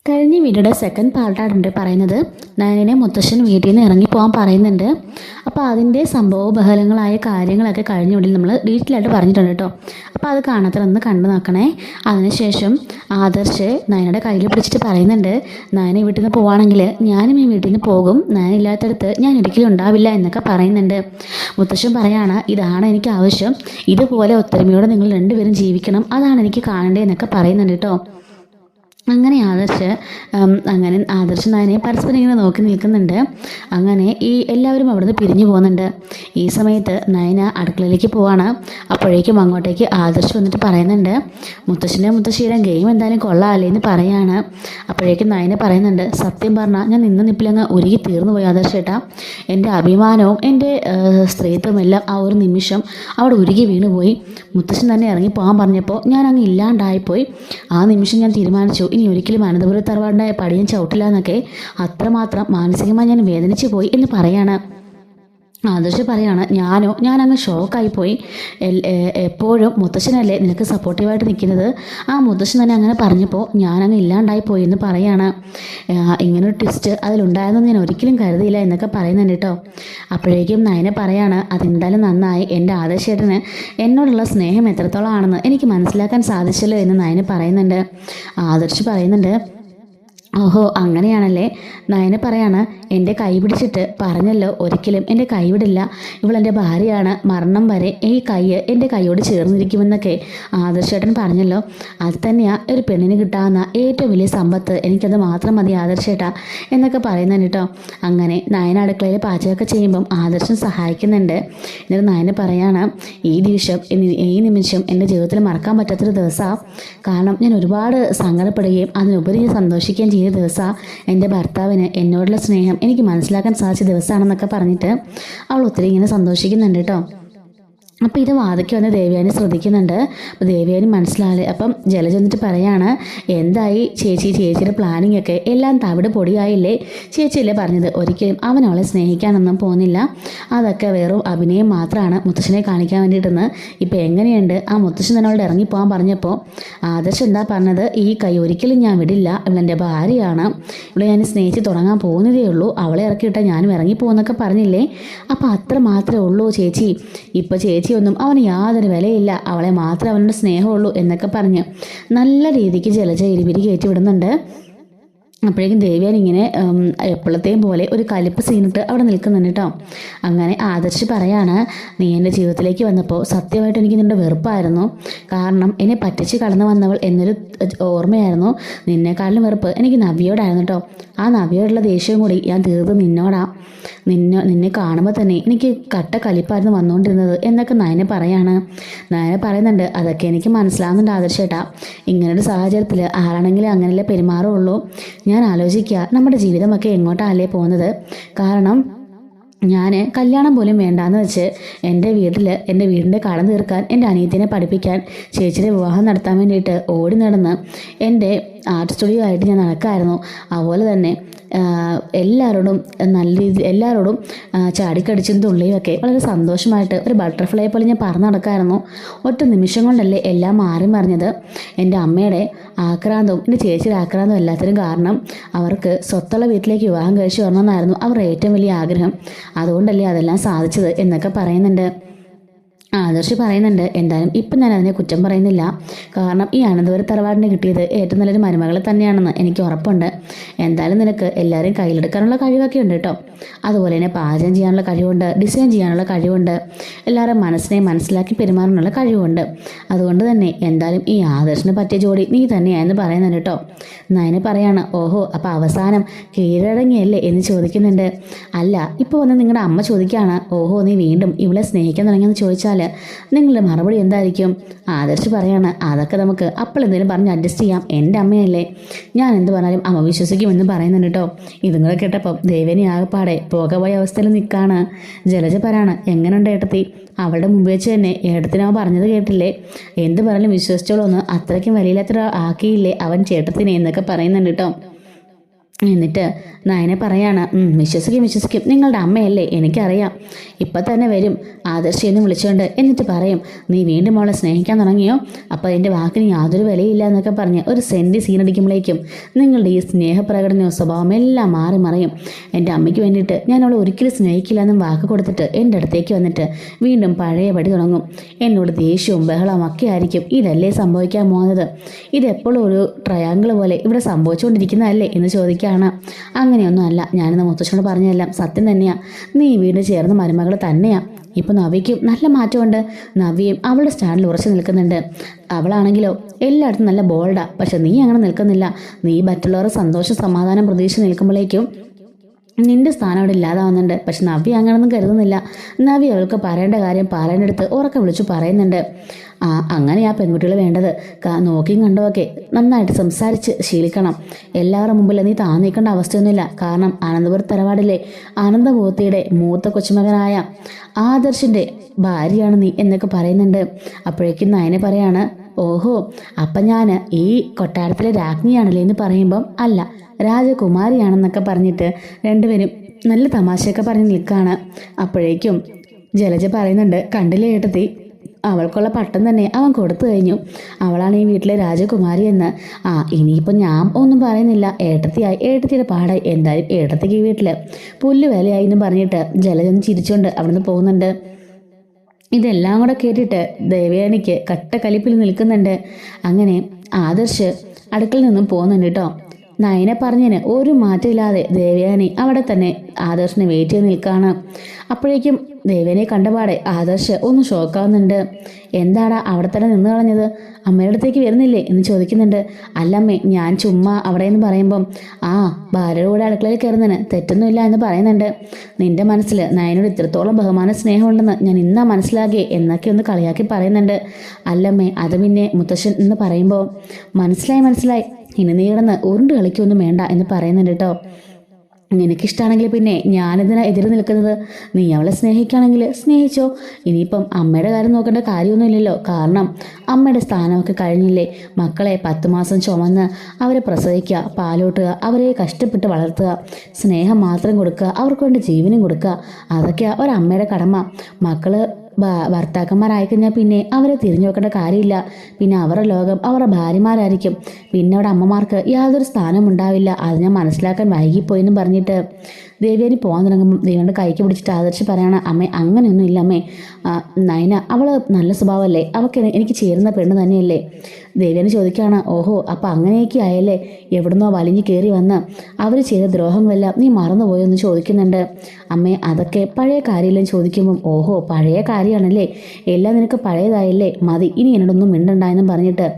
കഴിഞ്ഞ വീഡിയോയുടെ സെക്കൻഡ് പാർട്ടായിട്ടുണ്ട് പറയുന്നത്. നയനെ മുത്തശ്ശൻ വീട്ടിൽ നിന്ന് ഇറങ്ങിപ്പോകാൻ പറയുന്നുണ്ട്. അപ്പോൾ അതിൻ്റെ സംഭവ ബഹളങ്ങളായ കാര്യങ്ങളൊക്കെ കഴിഞ്ഞ വീട്ടിൽ നമ്മൾ ഡീറ്റെയിലായിട്ട് പറഞ്ഞിട്ടുണ്ട് കേട്ടോ. അപ്പോൾ അത് കാണാത്തൊന്ന് കണ്ടു നോക്കണേ. അതിനുശേഷം ആദർശ് നയനയുടെ കയ്യിൽ പിടിച്ചിട്ട് പറയുന്നുണ്ട്, നയനെ വീട്ടിൽ നിന്ന് പോവുകയാണെങ്കിൽ ഞാനും ഈ വീട്ടിൽ നിന്ന് പോകും, നയനില്ലാത്തടത്ത് ഞാൻ ഒരിക്കലും ഉണ്ടാവില്ല എന്നൊക്കെ പറയുന്നുണ്ട്. മുത്തശ്ശൻ പറയാണ്, ഇതാണ് എനിക്ക് ആവശ്യം, ഇതുപോലെ ഒത്തൊരുമയോടെ നിങ്ങൾ രണ്ടുപേരും ജീവിക്കണം, അതാണ് എനിക്ക് കാണേണ്ടത് എന്നൊക്കെ പറയുന്നുണ്ട് കേട്ടോ. അങ്ങനെ ആദർശ് നയനെ പരസ്പരം ഇങ്ങനെ നോക്കി നിൽക്കുന്നുണ്ട്. അങ്ങനെ ഈ എല്ലാവരും അവിടുന്ന് പിരിഞ്ഞു പോകുന്നുണ്ട്. ഈ സമയത്ത് നയന അടുക്കളയിലേക്ക് പോവാണ്. അപ്പോഴേക്കും അങ്ങോട്ടേക്ക് ആദർശ് വന്നിട്ട് പറയുന്നുണ്ട്, മുത്തശ്ശിയുടെ ഗെയിം എന്തായാലും കൊള്ളാമല്ലേ എന്ന് പറയാണ്. അപ്പോഴേക്കും നയന പറയുന്നുണ്ട്, സത്യം പറഞ്ഞാൽ ഞാൻ നിന്ന് നിപ്പിലങ്ങ് ഉരുകി തീർന്നു പോയി ആദർശ് ഏട്ടാ. എൻ്റെ അഭിമാനവും എൻ്റെ സ്ത്രീത്വം എല്ലാം ആ ഒരു നിമിഷം അവിടെ ഉരുകി വീണുപോയി. മുത്തശ്ശൻ തന്നെ ഇറങ്ങി പോകാൻ പറഞ്ഞപ്പോൾ ഞാൻ അങ്ങ് ഇല്ലാണ്ടായിപ്പോയി. ആ നിമിഷം ഞാൻ തീരുമാനിച്ചു, ഇനി ഒരിക്കലും അനന്തപുരം തറവാടിൻ്റെ പടി ഞാൻ ചവിട്ടില്ല എന്നൊക്കെ. അത്രമാത്രം മാനസികമായി ഞാൻ വേദനിച്ചു പോയി എന്ന് പറയാണ്. ആദർശ് പറയാണ്, ഞാനങ്ങ് ഷോക്കായിപ്പോയി. എപ്പോഴും മുത്തശ്ശനല്ലേ നിനക്ക് സപ്പോർട്ടീവായിട്ട് നിൽക്കുന്നത്, ആ മുത്തശ്ശൻ തന്നെ അങ്ങനെ പറഞ്ഞപ്പോൾ ഞാനങ്ങ് ഇല്ലാണ്ടായിപ്പോയി എന്ന് പറയാണ്. ഇങ്ങനൊരു ട്വിസ്റ്റ് അതിലുണ്ടായെന്ന് ഞാൻ ഒരിക്കലും കരുതിയില്ല എന്നൊക്കെ പറയുന്നുണ്ട് കേട്ടോ. അപ്പോഴേക്കും നയന പറയാണ്, അതെന്തായാലും നന്നായി, എൻ്റെ ആദർശേട്ടന് എന്നോടുള്ള സ്നേഹം എത്രത്തോളം ആണെന്ന് എനിക്ക് മനസ്സിലാക്കാൻ സാധിച്ചല്ലോ എന്ന് നയന പറയുന്നുണ്ട്. ആദർശ് പറയുന്നുണ്ട്, ഓഹോ അങ്ങനെയാണല്ലേ. നയന പറയാണ്, എൻ്റെ കൈ പിടിച്ചിട്ട് പറഞ്ഞല്ലോ ഒരിക്കലും എൻ്റെ കൈ വിടില്ല, ഇവളെൻ്റെ ഭാര്യയാണ്, മരണം വരെ ഈ കൈ എൻ്റെ കൈയോട് ചേർന്നിരിക്കുമെന്നൊക്കെ ആദർശേട്ടൻ പറഞ്ഞല്ലോ. അത് തന്നെയാണ് ഒരു പെണ്ണിന് കിട്ടാവുന്ന ഏറ്റവും വലിയ സമ്പത്ത്, എനിക്കത് മാത്രം മതി ആദർശേട്ടാ എന്നൊക്കെ പറയുന്നുണ്ട് കേട്ടോ. അങ്ങനെ നയന അടുക്കളയിൽ പാചകമൊക്കെ ചെയ്യുമ്പം ആദർശം സഹായിക്കുന്നുണ്ട്. എന്നിട്ട് നയന പറയാണ്, ഈ നിമിഷം എൻ്റെ ജീവിതത്തിൽ മറക്കാൻ പറ്റാത്തൊരു ദിവസമാണ്. കാരണം ഞാൻ ഒരുപാട് സങ്കടപ്പെടുകയും അതിനുപരി സന്തോഷിക്കുകയും ചെയ്ത ദിവസമാണ്. എൻ്റെ ഭർത്താവിന് എന്നോടുള്ള സ്നേഹം എനിക്ക് മനസ്സിലാക്കാൻ സാധിച്ച ദിവസമാണെന്നൊക്കെ പറഞ്ഞിട്ട് അവൾ ഒത്തിരി ഇങ്ങനെ സന്തോഷിക്കുന്നുണ്ട് കേട്ടോ. അപ്പോൾ ഇത് വാതിക്ക് വന്ന് ദേവയാനി ശ്രദ്ധിക്കുന്നുണ്ട്. അപ്പോൾ ദേവയാനി മനസ്സിലായി. അപ്പം ജലജ വന്നിട്ട് പറയാണ്, എന്തായി ചേച്ചിയുടെ പ്ലാനിങ് ഒക്കെ എല്ലാം തവിട് പൊടിയായില്ലേ? ചേച്ചിയല്ലേ പറഞ്ഞത് ഒരിക്കലും അവൻ അവളെ സ്നേഹിക്കാനൊന്നും പോകുന്നില്ല, അതൊക്കെ വെറും അഭിനയം മാത്രമാണ് മുത്തശ്ശനെ കാണിക്കാൻ വേണ്ടിയിട്ടെന്ന്. ഇപ്പം എങ്ങനെയുണ്ട്? ആ മുത്തശ്ശൻ തന്നെ അവളോട് ഇറങ്ങിപ്പോകാൻ പറഞ്ഞപ്പോൾ ആദർശ് എന്താ പറഞ്ഞത്? ഈ കൈ ഒരിക്കലും ഞാൻ വിടില്ല, ഇവളെൻ്റെ ഭാര്യയാണ്, ഇവിടെ ഞാൻ സ്നേഹിച്ച് തുടങ്ങാൻ പോകുന്നതേ ഉള്ളൂ, അവളെ ഇറക്കിയിട്ടാൽ ഞാനും ഇറങ്ങിപ്പോകുന്നൊക്കെ പറഞ്ഞില്ലേ? അപ്പോൾ അത്ര മാത്രമേ ഉള്ളൂ ചേച്ചി, ഇപ്പോൾ ചേച്ചി ഒന്നും അവന് യാതൊരു വിലയില്ല, അവളെ മാത്രമേ അവനോട് സ്നേഹമുള്ളൂ എന്നൊക്കെ പറഞ്ഞ് നല്ല രീതിക്ക് ജലജ എരിപിരി കയറ്റി വിടുന്നുണ്ട്. അപ്പോഴേക്കും ദേവയാൻ ഇങ്ങനെ എപ്പോഴത്തെയും പോലെ ഒരു കലിപ്പ് സീനിട്ട് അവിടെ നിൽക്കുന്നുണ്ട് കേട്ടോ. അങ്ങനെ ആദർശ് പറയാണ്, നീ എൻ്റെ ജീവിതത്തിലേക്ക് വന്നപ്പോൾ സത്യമായിട്ട് എനിക്ക് നിൻ്റെ വെറുപ്പായിരുന്നു. കാരണം എന്നെ പറ്റിച്ച് കടന്നു വന്നവൾ എന്നൊരു ഓർമ്മയായിരുന്നു. നിന്നെക്കാളിലും വെറുപ്പ് എനിക്ക് നവ്യയോടായിരുന്നു കേട്ടോ. ആ നവ്യയോടുള്ള ദേഷ്യവും കൂടി ഞാൻ തീർത്ത് നിന്നോടാ. നിന്നെ കാണുമ്പോൾ തന്നെ എനിക്ക് കട്ട കലിപ്പായിരുന്നു വന്നുകൊണ്ടിരുന്നത് എന്നൊക്കെ നയന പറയുന്നുണ്ട്. അതൊക്കെ എനിക്ക് മനസ്സിലാവുന്നുണ്ട് ആദർശേട്ടാ. ഇങ്ങനൊരു സാഹചര്യത്തിൽ ആരാണെങ്കിലും അങ്ങനെയല്ലേ പെരുമാറുള്ളൂ. ഞാൻ ആലോചിക്കുക, നമ്മുടെ ജീവിതമൊക്കെ എങ്ങോട്ടല്ലേ പോകുന്നത്? കാരണം ഞാൻ കല്യാണം പോലും വേണ്ടാന്ന് വെച്ച് എൻ്റെ വീടിൻ്റെ കടം തീർക്കാൻ, എൻ്റെ അനിയത്തിനെ പഠിപ്പിക്കാൻ, ചേച്ചിയുടെ വിവാഹം നടത്താൻ വേണ്ടിയിട്ട് ഓടി നടന്ന് എൻ്റെ ആർട്ട് സ്റ്റുഡിയോ ആയിട്ട് ഞാൻ നടക്കായിരുന്നു. അതുപോലെ തന്നെ എല്ലാവരോടും ചാടിക്കടിച്ചും തുള്ളിയും ഒക്കെ വളരെ സന്തോഷമായിട്ട് ഒരു ബട്ടർഫ്ലൈ പോലെ ഞാൻ പറന്ന് നടക്കായിരുന്നു. ഒറ്റ നിമിഷം കൊണ്ടല്ലേ എല്ലാം മാറി മറിഞ്ഞത്. എൻ്റെ അമ്മയുടെ ആക്രാന്തവും എൻ്റെ ചേച്ചിയുടെ ആക്രാന്തവും എല്ലാത്തിനും കാരണം അവർക്ക് സ്വത്തുള്ള വീട്ടിലേക്ക് വിവാഹം കഴിച്ചു വരണമെന്നായിരുന്നു അവരുടെ ഏറ്റവും വലിയ ആഗ്രഹം. അതുകൊണ്ടല്ലേ അതെല്ലാം സാധിച്ചത് എന്നൊക്കെ പറയുന്നുണ്ട്. ആദർശ് പറയുന്നുണ്ട്, എന്തായാലും ഇപ്പം ഞാൻ അതിനെ കുറ്റം പറയുന്നില്ല. കാരണം ഈ അനന്തപുരം തറവാടിന് കിട്ടിയത് ഏറ്റവും നല്ലൊരു മരുമകളെ തന്നെയാണെന്ന് എനിക്ക് ഉറപ്പുണ്ട്. എന്തായാലും നിനക്ക് എല്ലാവരെയും കയ്യിലെടുക്കാനുള്ള കഴിവൊക്കെ ഉണ്ട് കേട്ടോ. അതുപോലെ തന്നെ പാചകം ചെയ്യാനുള്ള കഴിവുണ്ട്, ഡിസൈൻ ചെയ്യാനുള്ള കഴിവുണ്ട്, എല്ലാവരും മനസ്സിനെ മനസ്സിലാക്കി പെരുമാറാനുള്ള കഴിവുണ്ട്. അതുകൊണ്ട് തന്നെ എന്തായാലും ഈ ആദർശിന് പറ്റിയ ജോഡി നീ തന്നെയാണെന്ന് പറയുന്നുണ്ട് കേട്ടോ. നയന പറയാണ്, ഓഹോ അപ്പോൾ അവസാനം കീഴടങ്ങിയല്ലേ എന്ന് ചോദിക്കുന്നുണ്ട്. അല്ല, ഇപ്പോൾ വന്ന് നിങ്ങളുടെ അമ്മ ചോദിക്കുകയാണ്, ഓഹോ നീ വീണ്ടും ഇവളെ സ്നേഹിക്കാൻ തുടങ്ങിയെന്ന് ചോദിച്ചാൽ നിങ്ങളുടെ മറുപടി എന്തായിരിക്കും? ആദർശ് പറയാണ്, അതൊക്കെ നമുക്ക് അപ്പോൾ എന്തെങ്കിലും പറഞ്ഞ് അഡ്ജസ്റ്റ് ചെയ്യാം, എൻ്റെ അമ്മയല്ലേ, ഞാൻ എന്ത് പറഞ്ഞാലും അമ്മ വിശ്വസിക്കുമെന്ന് പറയുന്നുണ്ട് കേട്ടോ. ഇതും കൂടെ കേട്ടപ്പം ദേവനി ആകെപ്പാടെ പോകപോയ അവസ്ഥയിൽ നിൽക്കുകയാണ്. ജലജ പറയാണ്, എങ്ങനെയുണ്ട് ഏട്ടത്തി? അവളുടെ മുമ്പ് വെച്ച് തന്നെ ഏട്ടത്തിനവൻ പറഞ്ഞത് കേട്ടില്ലേ? എന്ത് പറഞ്ഞാലും വിശ്വസിച്ചോളൂ, ഒന്ന് അത്രയ്ക്കും വലിയില്ലാത്ത ആക്കിയില്ലേ അവൻ ചേട്ടത്തിനെ എന്നൊക്കെ പറയുന്നുണ്ട് കേട്ടോ. എന്നിട്ട് നയനെ പറയാണ്, വിശ്വസിക്കും, നിങ്ങളുടെ അമ്മയല്ലേ, എനിക്കറിയാം. ഇപ്പം തന്നെ വരും ആദർശി എന്ന് വിളിച്ചുകൊണ്ട്. എന്നിട്ട് പറയും, നീ വീണ്ടും അവളെ സ്നേഹിക്കാൻ തുടങ്ങിയോ? അപ്പോൾ അതിൻ്റെ വാക്കിന് യാതൊരു വിലയില്ല എന്നൊക്കെ പറഞ്ഞ് ഒരു സെൻറ്റി സീനടിക്കുമ്പോഴേക്കും നിങ്ങളുടെ ഈ സ്നേഹപ്രകടനവും സ്വഭാവം എല്ലാം മാറി മറിയും. എൻ്റെ അമ്മയ്ക്ക് വേണ്ടിയിട്ട് ഞാൻ അവളെ ഒരിക്കലും സ്നേഹിക്കില്ല എന്നും വാക്ക് കൊടുത്തിട്ട് എൻ്റെ അടുത്തേക്ക് വന്നിട്ട് വീണ്ടും പഴയപടി തുടങ്ങും. എന്നോട് ദേഷ്യവും ബഹളവും ഒക്കെ ആയിരിക്കും. ഇതല്ലേ സംഭവിക്കാൻ പോകുന്നത്? ഇതെപ്പോഴും ഒരു ട്രയാങ്കിൾ പോലെ ഇവിടെ സംഭവിച്ചുകൊണ്ടിരിക്കുന്നതല്ലേ എന്ന് ചോദിക്കാം. അങ്ങനെയൊന്നും അല്ല, ഞാനിന്ന് മുത്തശ്ശനോട് പറഞ്ഞതെല്ലാം സത്യം തന്നെയാ. നീ വീട് ചേർന്ന് മരുമകൾ തന്നെയാ. ഇപ്പൊ നവ്യയ്ക്കും നല്ല മാറ്റമുണ്ട്. നവ്യയും അവളുടെ സ്റ്റാൻഡിൽ ഉറച്ചു നിൽക്കുന്നുണ്ട്. അവളാണെങ്കിലോ എല്ലായിടത്തും നല്ല ബോൾഡാ. പക്ഷെ നീ അങ്ങനെ നിൽക്കുന്നില്ല. നീ മറ്റുള്ളവരുടെ സന്തോഷം സമാധാനം പ്രതീക്ഷ നിൽക്കുമ്പോഴേക്കും നിന്റെ സ്ഥാനം അവിടെ ഇല്ലാതാവുന്നുണ്ട്. പക്ഷെ നവ്യ അങ്ങനൊന്നും കരുതുന്നില്ല. നവ്യ അവൾക്ക് പറയേണ്ട കാര്യം പറയേണ്ടടുത്ത് ഉറക്കെ വിളിച്ചു പറയുന്നുണ്ട്. അങ്ങനെ ആ പെൺകുട്ടികൾ വേണ്ടത് നോക്കിയും കണ്ടുമൊക്കെ നന്നായിട്ട് സംസാരിച്ച് ശീലിക്കണം. എല്ലാവരുടെ മുമ്പിൽ നീ താന്നിക്കേണ്ട അവസ്ഥയൊന്നുമില്ല. കാരണം അനന്തപുരം തറവാടിലെ ആനന്ദമൂർത്തിയുടെ മൂത്ത കൊച്ചുമകനായ ആദർശിൻ്റെ ഭാര്യയാണ് നീ എന്നൊക്കെ പറയുന്നുണ്ട്. അപ്പോഴേക്കും നയനെ പറയാണ്, ഓഹോ അപ്പം ഞാൻ ഈ കൊട്ടാരത്തിലെ രാജ്ഞിയാണല്ലേ എന്ന് പറയുമ്പം അല്ല, രാജകുമാരിയാണെന്നൊക്കെ പറഞ്ഞിട്ട് രണ്ടുപേരും നല്ല തമാശയൊക്കെ പറഞ്ഞ് നിൽക്കുകയാണ്. അപ്പോഴേക്കും ജലജ പറയുന്നുണ്ട്, കണ്ടില്ലേ ഏട്ടത്തി, അവൾക്കുള്ള പട്ടം തന്നെ അവൻ കൊടുത്തു കഴിഞ്ഞു. അവളാണ് ഈ വീട്ടിലെ രാജകുമാരി എന്ന്. ഇനിയിപ്പോൾ ഞാൻ ഒന്നും പറയുന്നില്ല. ഏട്ടത്തിയായി, ഏട്ടത്തിയുടെ പാടായി. എന്തായാലും ഏട്ടത്തിക്ക് ഈ വീട്ടിൽ പുല്ല് വിലയായി എന്ന് പറഞ്ഞിട്ട് ജലജ ഒന്ന് ചിരിച്ചുകൊണ്ട് അവിടുന്ന് പോകുന്നുണ്ട്. ഇതെല്ലാം കൂടെ കേട്ടിട്ട് ദേവയാനിക്ക് കട്ടക്കലിപ്പിൽ നിൽക്കുന്നുണ്ട്. അങ്ങനെ ആദർശ് അടുക്കളയിൽ നിന്നും പോകുന്നുണ്ട് കേട്ടോ. നയനെ പറഞ്ഞതിന് ഒരു മാറ്റമില്ലാതെ ദേവയാനി അവിടെ തന്നെ ആദർശിനെ വെയിറ്റ് ചെയ്ത് നിൽക്കുകയാണ്. അപ്പോഴേക്കും ദേവനെ കണ്ടപാടെ ആദർശ് ഒന്ന് ഷോക്കാവുന്നുണ്ട്. എന്താടാ അവിടെ തന്നെ നിന്ന് കളഞ്ഞത്? അമ്മയുടെ അടുത്തേക്ക് വരുന്നില്ലേ എന്ന് ചോദിക്കുന്നുണ്ട്. അല്ലമ്മേ, ഞാൻ ചുമ്മാ അവിടെ എന്ന് പറയുമ്പം ഭാര്യയുടെ കൂടെ അടുക്കളയിൽ കയറുന്നതിന് തെറ്റൊന്നുമില്ല എന്ന് പറയുന്നുണ്ട്. നിന്റെ മനസ്സിൽ നയനോട് ഇത്രത്തോളം ബഹുമാന സ്നേഹമുണ്ടെന്ന് ഞാൻ ഇന്നാ മനസ്സിലാക്കി എന്നൊക്കെ ഒന്ന് കളിയാക്കി പറയുന്നുണ്ട്. അല്ലമ്മേ, അത് പിന്നെ മുത്തശ്ശൻ എന്ന് പറയുമ്പോൾ മനസ്സിലായി, ഇനി നീ കിടന്ന് ഉരുണ്ട് കളിക്കൊന്നും വേണ്ട എന്ന് പറയുന്നുണ്ട് കേട്ടോ. നിനക്കിഷ്ടമാണെങ്കിൽ പിന്നെ ഞാനിതിനെ എതിര് നിൽക്കുന്നത്? നീ അവളെ സ്നേഹിക്കുകയാണെങ്കിൽ സ്നേഹിച്ചോ. ഇനിയിപ്പം അമ്മയുടെ കാര്യം നോക്കേണ്ട കാര്യമൊന്നുമില്ലല്ലോ. കാരണം അമ്മയുടെ സ്ഥാനമൊക്കെ കഴിഞ്ഞില്ലേ. മക്കളെ 10 മാസം ചുമന്ന് അവരെ പ്രസവിക്കുക, പാലൂട്ടുക, അവരെ കഷ്ടപ്പെട്ട് വളർത്തുക, സ്നേഹം മാത്രം കൊടുക്കുക, അവർക്ക് വേണ്ടി ജീവനും കൊടുക്കുക, അതൊക്കെയാണ് ഒരമ്മയുടെ കടമ. മക്കള് ഭർത്താക്കന്മാരായിക്കഴിഞ്ഞാൽ പിന്നെ അവരെ തിരിഞ്ഞു നോക്കേണ്ട കാര്യമില്ല. പിന്നെ അവരുടെ ലോകം അവരുടെ ഭാര്യമാരായിരിക്കും. പിന്നെ അവിടെ അമ്മമാർക്ക് യാതൊരു സ്ഥാനം ഉണ്ടാവില്ല. അത് ഞാൻ മനസ്സിലാക്കാൻ വൈകിപ്പോയെന്നും പറഞ്ഞിട്ട് ദേവ്യാനി പോകാൻ തുടങ്ങുമ്പോൾ ദേവിയുടെ കൈക്ക് പിടിച്ചിട്ട് ആദർശ് പറയാണ്, അമ്മേ അങ്ങനെയൊന്നും ഇല്ല അമ്മേ, നയന അവള് നല്ല സ്വഭാവമല്ലേ, അവൾക്ക് എനിക്ക് ചേരുന്ന പെണ്ണ് തന്നെയല്ലേ. ദേവ്യാനി ചോദിക്കുകയാണ്, ഓഹോ അപ്പം അങ്ങനെയൊക്കെ ആയല്ലേ, എവിടുന്നോ വലിഞ്ഞു കയറി വന്ന് അവർ ചെയ്ത ദ്രോഹങ്ങളെല്ലാം നീ മറന്നുപോയെന്ന് ചോദിക്കുന്നുണ്ട്. അമ്മേ അതൊക്കെ പഴയ കാര്യമില്ലെന്ന് ചോദിക്കുമ്പം ഓഹോ പഴയ കാര്യമാണല്ലേ, എല്ലാം നിനക്ക് പഴയതായല്ലേ, മതി ഇനി എന്നോടൊന്നും മിണ്ടണ്ടായെന്നും പറഞ്ഞിട്ട്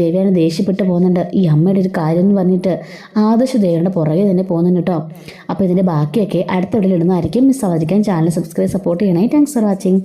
ദേവ്യാനി ദേഷ്യപ്പെട്ട് പോകുന്നുണ്ട്. ഈ അമ്മയുടെ ഒരു കാര്യം എന്ന് പറഞ്ഞിട്ട് ആദർശ് ദേവിയുടെ പുറകെ തന്നെ പോകുന്നുണ്ട് കേട്ടോ. അപ്പോൾ ഇതിൻ്റെ ബാക്കിയൊക്കെ അടുത്ത വീഡിയോയിൽ ഇടുന്നതായിരിക്കും. മിസ് ആവാതിരിക്കാൻ ചാനൽ സബ്സ്ക്രൈബ് സപ്പോർട്ട് ചെയ്യണേ. Thanks for watching.